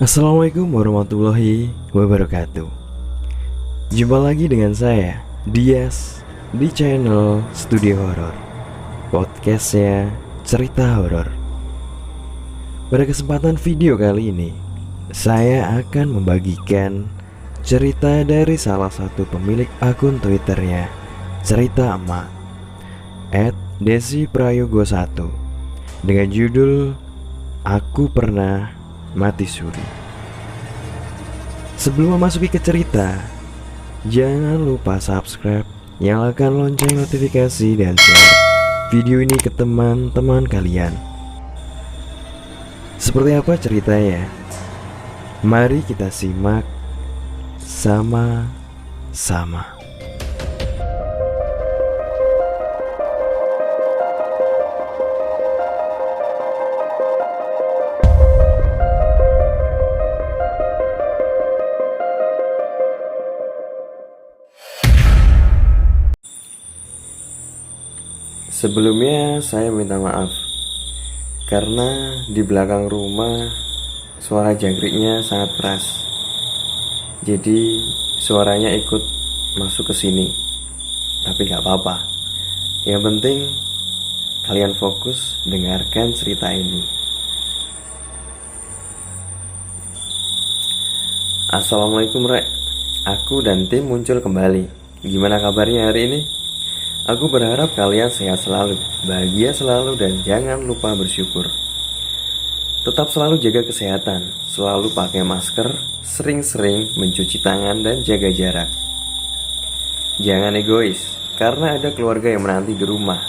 Assalamualaikum warahmatullahi wabarakatuh. Jumpa lagi dengan saya, Dias, di channel Studio Horor, podcastnya cerita horor. Pada kesempatan video kali ini, saya akan membagikan cerita dari salah satu pemilik akun Twitternya, Cerita Emak, @desiprayogo1, dengan judul Aku Pernah Mati Suri. Sebelum memasuki ke cerita, jangan lupa subscribe, nyalakan lonceng notifikasi, dan share video ini ke teman-teman kalian. Seperti apa ceritanya? Mari kita simak sama-sama. Sebelumnya saya minta maaf karena di belakang rumah suara jangkriknya sangat keras. Jadi suaranya ikut masuk ke sini. Tapi gak apa-apa. Yang penting kalian fokus dengarkan cerita ini. Assalamualaikum Rek. Aku dan tim muncul kembali. Gimana kabarnya hari ini? Aku berharap kalian sehat selalu, bahagia selalu, dan jangan lupa bersyukur. Tetap selalu jaga kesehatan, selalu pakai masker, sering-sering mencuci tangan, dan jaga jarak. Jangan egois, karena ada keluarga yang menanti di rumah.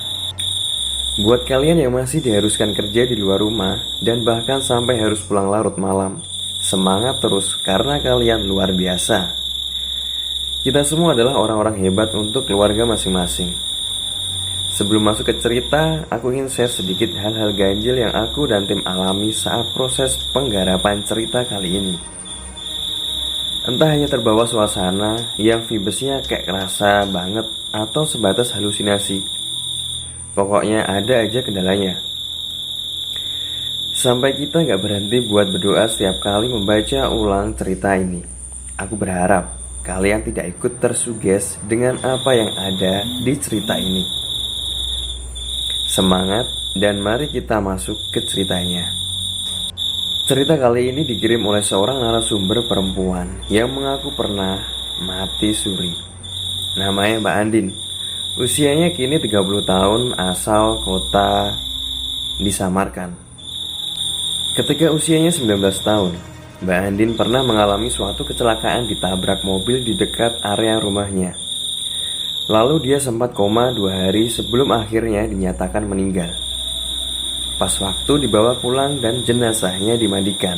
Buat kalian yang masih diharuskan kerja di luar rumah, dan bahkan sampai harus pulang larut malam, semangat terus karena kalian luar biasa. Kita semua adalah orang-orang hebat untuk keluarga masing-masing. Sebelum masuk ke cerita, aku ingin share sedikit hal-hal ganjil yang aku dan tim alami saat proses penggarapan cerita kali ini. Entah hanya terbawa suasana yang vibesnya kayak kerasa banget atau sebatas halusinasi. Pokoknya ada aja kendalanya. Sampai kita gak berhenti buat berdoa setiap kali membaca ulang cerita ini. Aku berharap kalian tidak ikut tersuges dengan apa yang ada di cerita ini. Semangat, dan mari kita masuk ke ceritanya. Cerita kali ini dikirim oleh seorang narasumber perempuan yang mengaku pernah mati suri. Namanya Mbak Andin. Usianya kini 30 tahun, asal kota disamarkan. Ketika usianya 19 tahun, Mbak Andin pernah mengalami suatu kecelakaan ditabrak mobil di dekat area rumahnya. Lalu dia sempat koma 2 hari sebelum akhirnya dinyatakan meninggal. Pas waktu dibawa pulang dan jenazahnya dimandikan,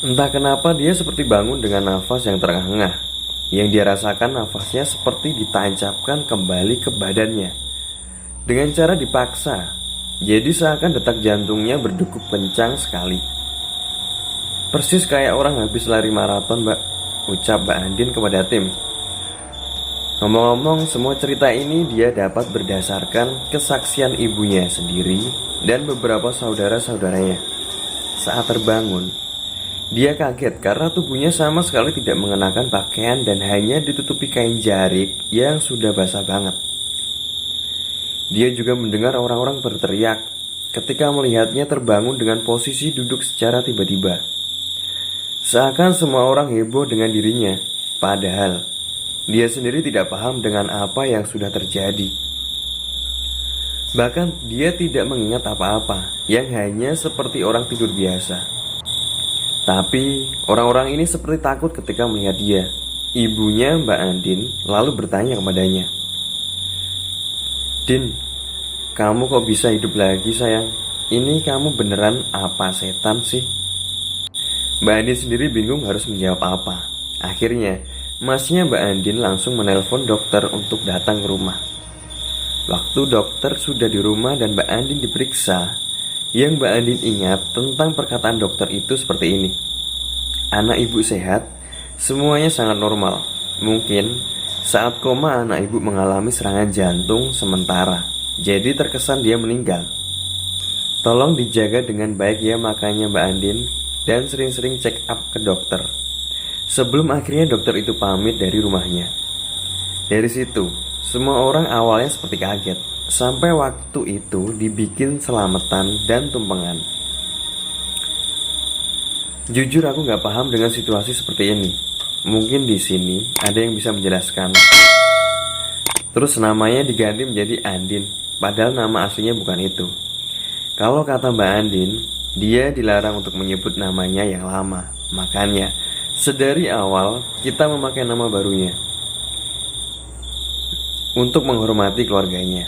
entah kenapa dia seperti bangun dengan nafas yang terengah-engah. Yang dia rasakan nafasnya seperti ditancapkan kembali ke badannya dengan cara dipaksa. Jadi seakan detak jantungnya berdegup kencang sekali. Persis kayak orang habis lari maraton, Mbak, ucap Mbak Andin kepada tim. Ngomong-ngomong, semua cerita ini dia dapat berdasarkan kesaksian ibunya sendiri dan beberapa saudara-saudaranya. Saat terbangun, dia kaget karena tubuhnya sama sekali tidak mengenakan pakaian dan hanya ditutupi kain jarik yang sudah basah banget. Dia juga mendengar orang-orang berteriak ketika melihatnya terbangun dengan posisi duduk secara tiba-tiba. Seakan semua orang heboh dengan dirinya, padahal dia sendiri tidak paham dengan apa yang sudah terjadi. Bahkan dia tidak mengingat apa-apa, yang hanya seperti orang tidur biasa. Tapi orang-orang ini seperti takut ketika melihat dia. Ibunya Mbak Andin lalu bertanya kepadanya, "Din, kamu kok bisa hidup lagi sayang? Ini kamu beneran apa setan sih?" Mbak Andin sendiri bingung harus menjawab apa. Akhirnya masnya Mbak Andin langsung menelpon dokter untuk datang ke rumah. Waktu dokter sudah di rumah dan Mbak Andin diperiksa, yang Mbak Andin ingat tentang perkataan dokter itu seperti ini. Anak ibu sehat, semuanya sangat normal. Mungkin saat koma anak ibu mengalami serangan jantung sementara, jadi terkesan dia meninggal. Tolong dijaga dengan baik ya, makanya Mbak Andin. dan sering-sering check up ke dokter. Sebelum akhirnya dokter itu pamit dari rumahnya. Dari situ, semua orang awalnya seperti kaget. Sampai waktu itu dibikin selamatan dan tumpengan. Jujur aku gak paham dengan situasi seperti ini. Mungkin di sini ada yang bisa menjelaskan. Terus namanya diganti menjadi Andin, padahal nama aslinya bukan itu. Kalau kata Mbak Andin, dia dilarang untuk menyebut namanya yang lama. Makanya, sedari awal kita memakai nama barunya untuk menghormati keluarganya.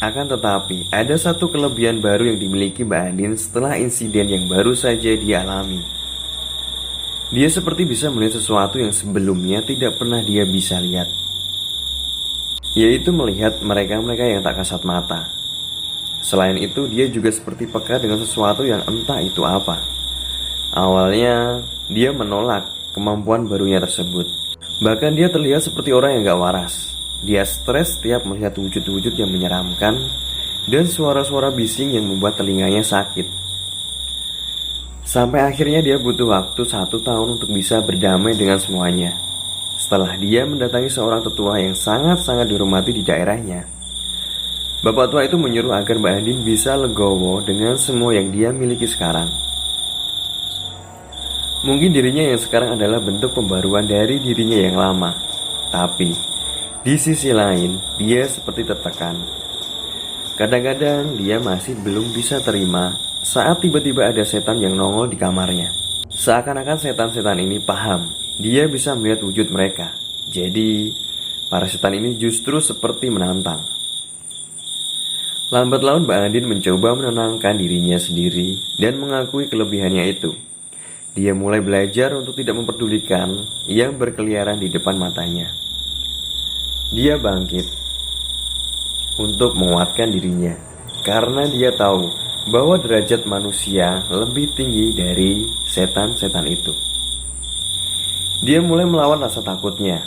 Akan tetapi, ada satu kelebihan baru yang dimiliki Mbak Andin setelah insiden yang baru saja dia alami. Dia seperti bisa melihat sesuatu yang sebelumnya tidak pernah dia bisa lihat, yaitu melihat mereka-mereka yang tak kasat mata. Selain itu, dia juga seperti peka dengan sesuatu yang entah itu apa. Awalnya, dia menolak kemampuan barunya tersebut. Bahkan dia terlihat seperti orang yang gak waras. Dia stres setiap melihat wujud-wujud yang menyeramkan dan suara-suara bising yang membuat telinganya sakit. Sampai akhirnya dia butuh waktu 1 tahun untuk bisa berdamai dengan semuanya. Setelah dia mendatangi seorang tetua yang sangat-sangat dihormati di daerahnya. Bapak tua itu menyuruh agar Mbak Andin bisa legowo dengan semua yang dia miliki sekarang. Mungkin dirinya yang sekarang adalah bentuk pembaruan dari dirinya yang lama. Tapi, di sisi lain, dia seperti tertekan. Kadang-kadang dia masih belum bisa terima saat tiba-tiba ada setan yang nongol di kamarnya. Seakan-akan setan-setan ini paham dia bisa melihat wujud mereka. Jadi, para setan ini justru seperti menantang. Lambat laun Mbak Andin mencoba menenangkan dirinya sendiri dan mengakui kelebihannya itu. Dia mulai belajar untuk tidak memperdulikan yang berkeliaran di depan matanya. Dia bangkit untuk menguatkan dirinya karena dia tahu bahwa derajat manusia lebih tinggi dari setan-setan itu. Dia mulai melawan rasa takutnya,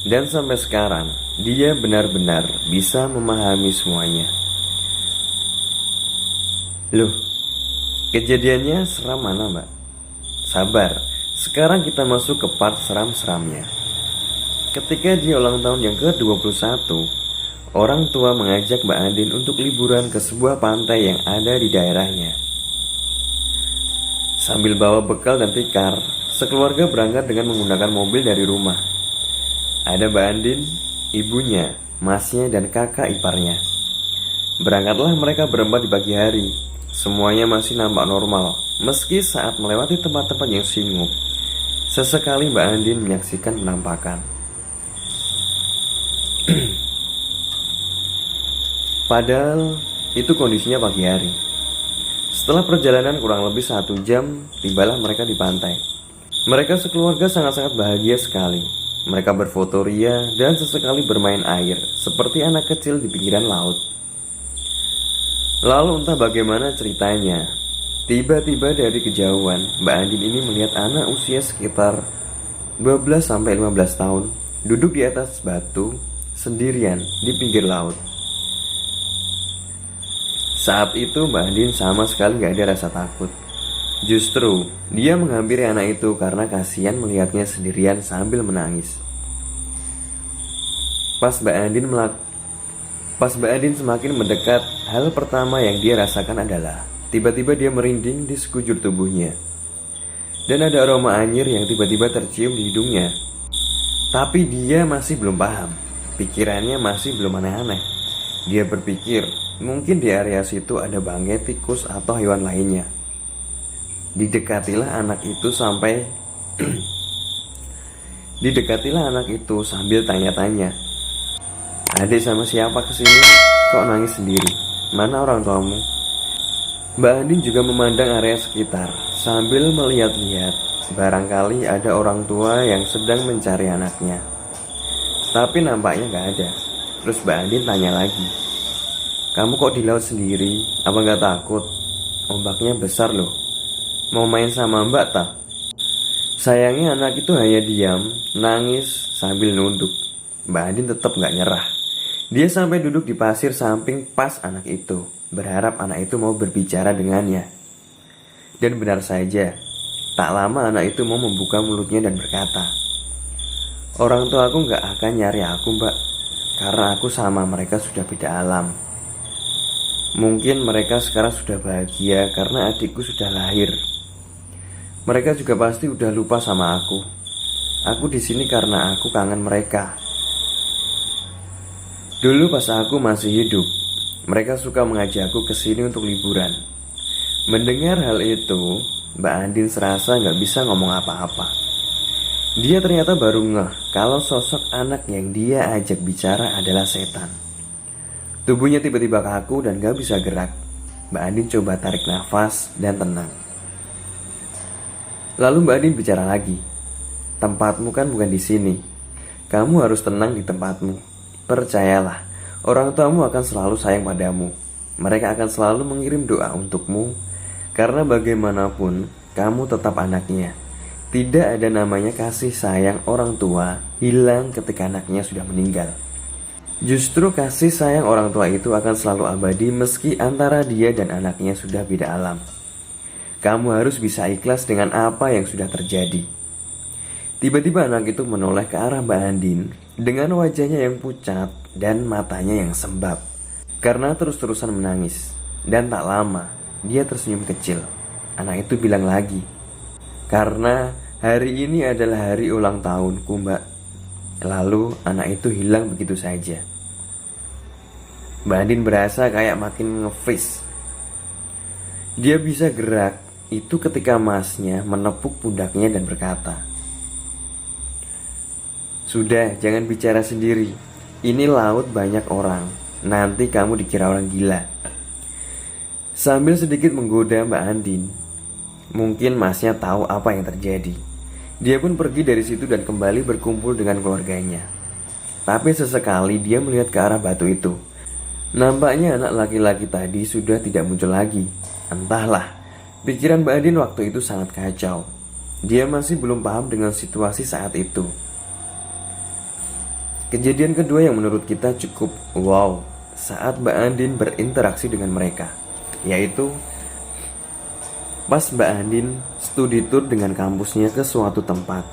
dan sampai sekarang dia benar-benar bisa memahami semuanya. Loh, kejadiannya seram mana, Mbak? Sabar, sekarang kita masuk ke part seram-seramnya. Ketika dia ulang tahun yang ke-21, orang tua mengajak Mbak Andin untuk liburan ke sebuah pantai yang ada di daerahnya. Sambil bawa bekal dan tikar, sekeluarga berangkat dengan menggunakan mobil dari rumah. Ada Mbak Andin, ibunya, masnya, dan kakak iparnya. Berangkatlah mereka berempat di pagi hari. Semuanya masih nampak normal, meski saat melewati tempat-tempat yang singgup. Sesekali Mbak Andin menyaksikan penampakan. Padahal itu kondisinya pagi hari. Setelah perjalanan kurang lebih 1 jam, tibalah mereka di pantai. Mereka sekeluarga sangat-sangat bahagia sekali. Mereka berfoto ria dan sesekali bermain air, seperti anak kecil di pinggiran laut. Lalu entah bagaimana ceritanya, tiba-tiba dari kejauhan, Mbak Andin ini melihat anak usia sekitar 12-15 tahun, duduk di atas batu, sendirian di pinggir laut. Saat itu Mbak Andin sama sekali gak ada rasa takut. Justru dia menghampiri anak itu karena kasihan melihatnya sendirian sambil menangis. Pas Mbak Andin semakin mendekat, hal pertama yang dia rasakan adalah tiba-tiba dia merinding di sekujur tubuhnya. Dan ada aroma anyir yang tiba-tiba tercium di hidungnya. Tapi dia masih belum paham. Pikirannya masih belum aneh-aneh. Dia berpikir mungkin di area situ ada bangkai, tikus, atau hewan lainnya. Didekatilah anak itu sambil tanya-tanya, "Adik sama siapa kesini? Kok nangis sendiri? Mana orang tuamu?" Mbak Andin juga memandang area sekitar sambil melihat-lihat. Barangkali ada orang tua yang sedang mencari anaknya. Tapi nampaknya gak ada. Terus Mbak Andin tanya lagi, "Kamu kok di laut sendiri? Apa gak takut? Ombaknya besar loh. Mau main sama Mbak tak?" Sayangnya anak itu hanya diam, nangis sambil nunduk. Mbak Andin tetap gak nyerah. Dia sampai duduk di pasir samping pas anak itu, berharap anak itu mau berbicara dengannya. Dan benar saja, Tak lama anak itu mau membuka mulutnya dan berkata, "Orang tua aku gak akan nyari aku, Mbak, karena aku sama mereka sudah beda alam. Mungkin mereka sekarang sudah bahagia karena adikku sudah lahir. Mereka juga pasti udah lupa sama aku. Aku di sini karena aku kangen mereka. Dulu pas aku masih hidup, mereka suka mengajakku ke sini untuk liburan." Mendengar hal itu, Mbak Andin serasa gak bisa ngomong apa-apa. Dia ternyata baru ngeh kalau sosok anak yang dia ajak bicara adalah setan. Tubuhnya tiba-tiba kaku dan gak bisa gerak. Mbak Andin coba tarik nafas dan tenang. Lalu Mbak Andin bicara lagi. "Tempatmu kan bukan di sini. Kamu harus tenang di tempatmu. Percayalah, orang tuamu akan selalu sayang padamu. Mereka akan selalu mengirim doa untukmu. Karena bagaimanapun, kamu tetap anaknya. Tidak ada namanya kasih sayang orang tua hilang ketika anaknya sudah meninggal. Justru kasih sayang orang tua itu akan selalu abadi meski antara dia dan anaknya sudah beda alam. Kamu harus bisa ikhlas dengan apa yang sudah terjadi." Tiba-tiba anak itu menoleh ke arah Mbak Andin dengan wajahnya yang pucat dan matanya yang sembab karena terus-terusan menangis. Dan tak lama, dia tersenyum kecil. Anak itu bilang lagi, "Karena hari ini adalah hari ulang tahunku, Mbak." Lalu anak itu hilang begitu saja. Mbak Andin berasa kayak makin nge-freeze. Dia bisa gerak itu ketika masnya menepuk pundaknya dan berkata, "Sudah, jangan bicara sendiri. Ini laut banyak orang. Nanti kamu dikira orang gila." Sambil sedikit menggoda Mbak Andin, mungkin masnya tahu apa yang terjadi. Dia pun pergi dari situ dan kembali berkumpul dengan keluarganya. Tapi sesekali dia melihat ke arah batu itu. Nampaknya anak laki-laki tadi sudah tidak muncul lagi. Entahlah, pikiran Mbak Andin waktu itu sangat kacau. Dia masih belum paham dengan situasi saat itu. Kejadian kedua yang menurut kita cukup wow saat Mbak Andin berinteraksi dengan mereka, yaitu pas Mbak Andin studi tour dengan kampusnya ke suatu tempat.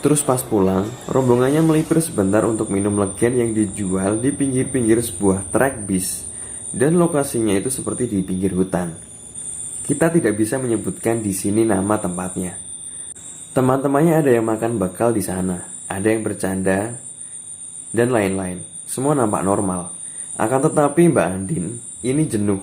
Terus pas pulang, rombongannya melipir sebentar untuk minum legen yang dijual di pinggir-pinggir sebuah trek bis. Dan lokasinya itu seperti di pinggir hutan. Kita tidak bisa menyebutkan di sini nama tempatnya. Teman-temannya ada yang makan bekal di sana, ada yang bercanda, dan lain-lain. Semua nampak normal. Akan tetapi Mbak Andin ini jenuh.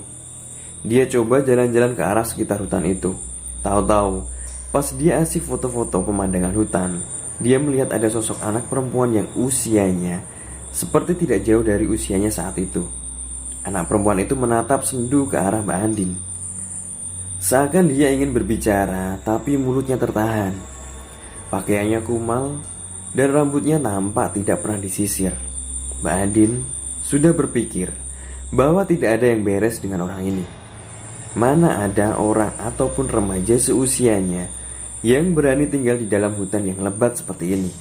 Dia coba jalan-jalan ke arah sekitar hutan itu. Tahu-tahu, pas dia asik foto-foto pemandangan hutan, dia melihat ada sosok anak perempuan yang usianya seperti tidak jauh dari usianya saat itu. Anak perempuan itu menatap sendu ke arah Mbak Andin. Seakan dia ingin berbicara, tapi mulutnya tertahan. Pakaiannya kumal dan rambutnya nampak tidak pernah disisir. Mbak Andin sudah berpikir bahwa tidak ada yang beres dengan orang ini. Mana ada orang ataupun remaja seusianya yang berani tinggal di dalam hutan yang lebat seperti ini.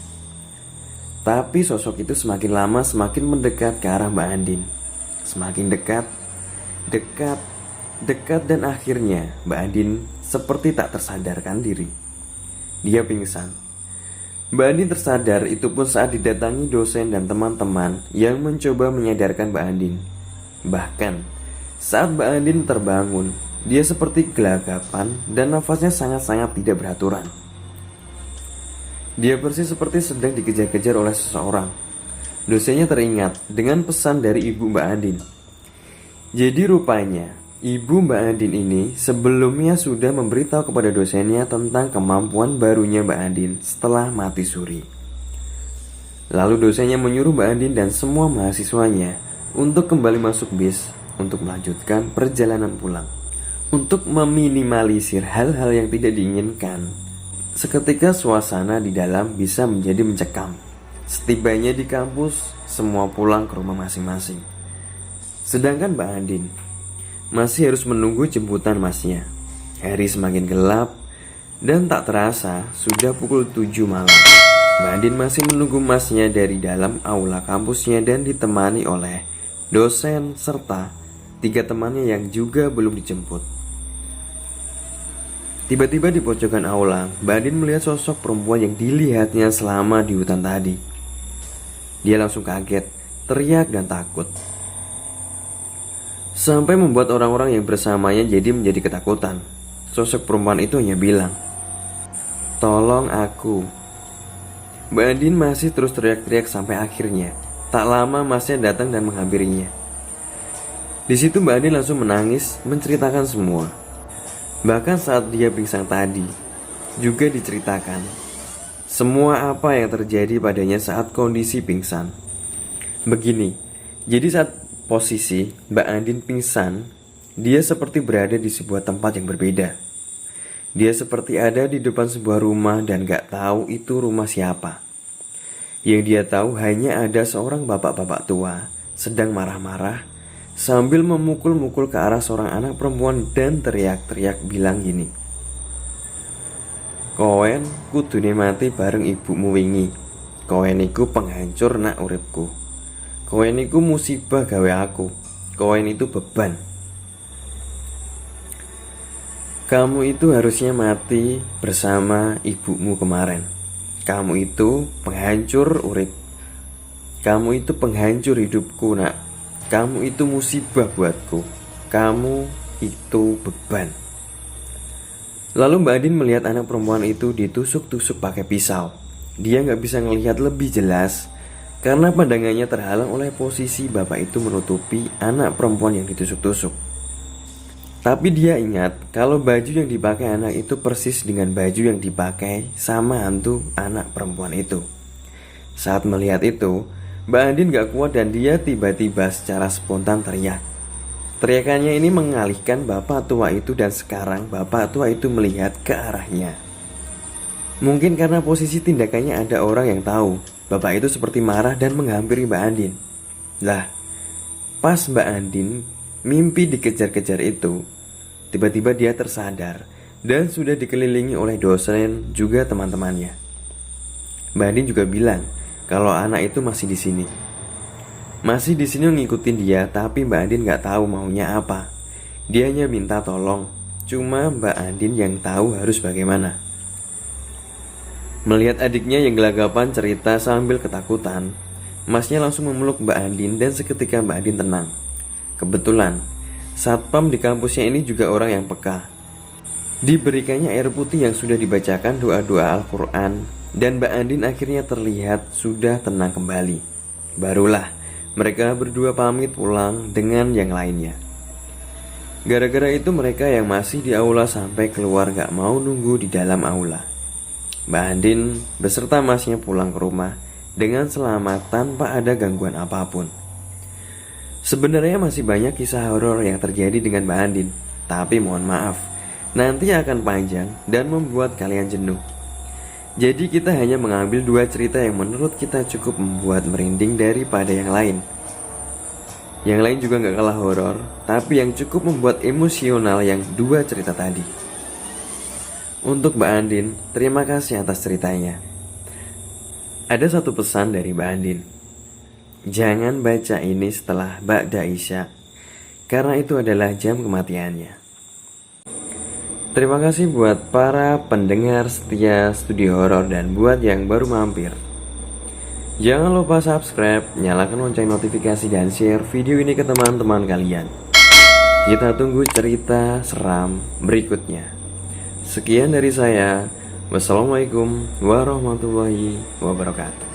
Tapi sosok itu semakin lama semakin mendekat ke arah Mbak Andin. Semakin dekat, dan akhirnya Mbak Andin seperti tak tersadarkan diri. Dia pingsan. Mbak Andin tersadar itu pun saat didatangi dosen dan teman-teman yang mencoba menyadarkan Mbak Andin. Bahkan saat Mbak Andin terbangun, dia seperti gelagapan dan nafasnya sangat-sangat tidak beraturan. Dia persis seperti sedang dikejar-kejar oleh seseorang. Dosennya teringat dengan pesan dari ibu Mbak Andin. Jadi rupanya ibu Mbak Andin ini sebelumnya sudah memberitahu kepada dosennya tentang kemampuan barunya Mbak Andin setelah mati suri. Lalu dosennya menyuruh Mbak Andin dan semua mahasiswanya untuk kembali masuk bis untuk melanjutkan perjalanan pulang. Untuk meminimalisir hal-hal yang tidak diinginkan, seketika suasana di dalam bisa menjadi mencekam. Setibanya di kampus, semua pulang ke rumah masing-masing. Sedangkan Mbak Andin masih harus menunggu jemputan masnya. Hari semakin gelap dan tak terasa sudah pukul 7 malam. Mbak Andin masih menunggu masnya dari dalam aula kampusnya dan ditemani oleh dosen serta 3 temannya yang juga belum dijemput. Tiba-tiba di pojokan aula, Mbak Andin melihat sosok perempuan yang dilihatnya selama di hutan tadi. Dia langsung kaget, teriak dan takut, sampai membuat orang-orang yang bersamanya jadi menjadi ketakutan. Sosok perempuan itu hanya bilang, "Tolong aku." Mbak Andin masih terus teriak-teriak sampai akhirnya tak lama masnya datang dan menghampirinya. Di situ Mbak Andin langsung menangis menceritakan semua. Bahkan saat dia pingsan tadi juga diceritakan semua apa yang terjadi padanya saat kondisi pingsan. Begini, jadi saat posisi Mbak Andin pingsan, dia seperti berada di sebuah tempat yang berbeda. Dia seperti ada di depan sebuah rumah dan gak tahu itu rumah siapa. Yang dia tahu hanya ada seorang bapak-bapak tua sedang marah-marah sambil memukul-mukul ke arah seorang anak perempuan dan teriak-teriak bilang gini, "Koen kudune mati bareng ibumu wingi. Koen iku penghancur nak uripku. Koen iku musibah gawe aku. Koen itu beban. Kamu itu harusnya mati bersama ibumu kemarin. Kamu itu penghancur urip. Kamu itu penghancur hidupku nak. Kamu itu musibah buatku. Kamu itu beban." Lalu Mbak Andin melihat anak perempuan itu ditusuk-tusuk pakai pisau. Dia gak bisa ngelihat lebih jelas karena pandangannya terhalang oleh posisi bapak itu menutupi anak perempuan yang ditusuk-tusuk. Tapi dia ingat kalau baju yang dipakai anak itu persis dengan baju yang dipakai sama hantu anak perempuan itu. Saat melihat itu, Mbak Andin gak kuat dan dia tiba-tiba secara spontan teriak. Teriakannya ini mengalihkan bapak tua itu dan sekarang bapak tua itu melihat ke arahnya. Mungkin karena posisi tindakannya ada orang yang tahu bapak itu seperti marah dan menghampiri Mbak Andin. Lah, pas Mbak Andin mimpi dikejar-kejar itu, tiba-tiba dia tersadar dan sudah dikelilingi oleh dosen juga teman-temannya. Mbak Andin juga bilang kalau anak itu masih di sini. Masih di sini ngikutin dia, tapi Mbak Andin gak tahu maunya apa. Dia hanya minta tolong. Cuma Mbak Andin yang tahu harus bagaimana. Melihat adiknya yang gelagapan cerita sambil ketakutan, masnya langsung memeluk Mbak Andin dan seketika Mbak Andin tenang. Kebetulan, satpam di kampusnya ini juga orang yang peka. Diberikannya air putih yang sudah dibacakan doa-doa Al-Quran dan Mbak Andin akhirnya terlihat sudah tenang kembali. Barulah mereka berdua pamit pulang dengan yang lainnya. Gara-gara itu mereka yang masih di aula sampai keluar gak mau nunggu di dalam aula. Mbak Andin beserta masnya pulang ke rumah dengan selamat tanpa ada gangguan apapun. Sebenarnya masih banyak kisah horor yang terjadi dengan Mbak Andin, tapi mohon maaf, nanti akan panjang dan membuat kalian jenuh. Jadi kita hanya mengambil dua cerita yang menurut kita cukup membuat merinding daripada yang lain. Yang lain juga gak kalah horor, tapi yang cukup membuat emosional yang dua cerita tadi. Untuk Mbak Andin, terima kasih atas ceritanya. Ada satu pesan dari Mbak Andin. Jangan baca ini setelah Ba'da Isya, karena itu adalah jam kematiannya. Terima kasih buat para pendengar setia Studio Horor dan buat yang baru mampir. Jangan lupa subscribe, nyalakan lonceng notifikasi dan share video ini ke teman-teman kalian. Kita tunggu cerita seram berikutnya. Sekian dari saya. Wassalamualaikum warahmatullahi wabarakatuh.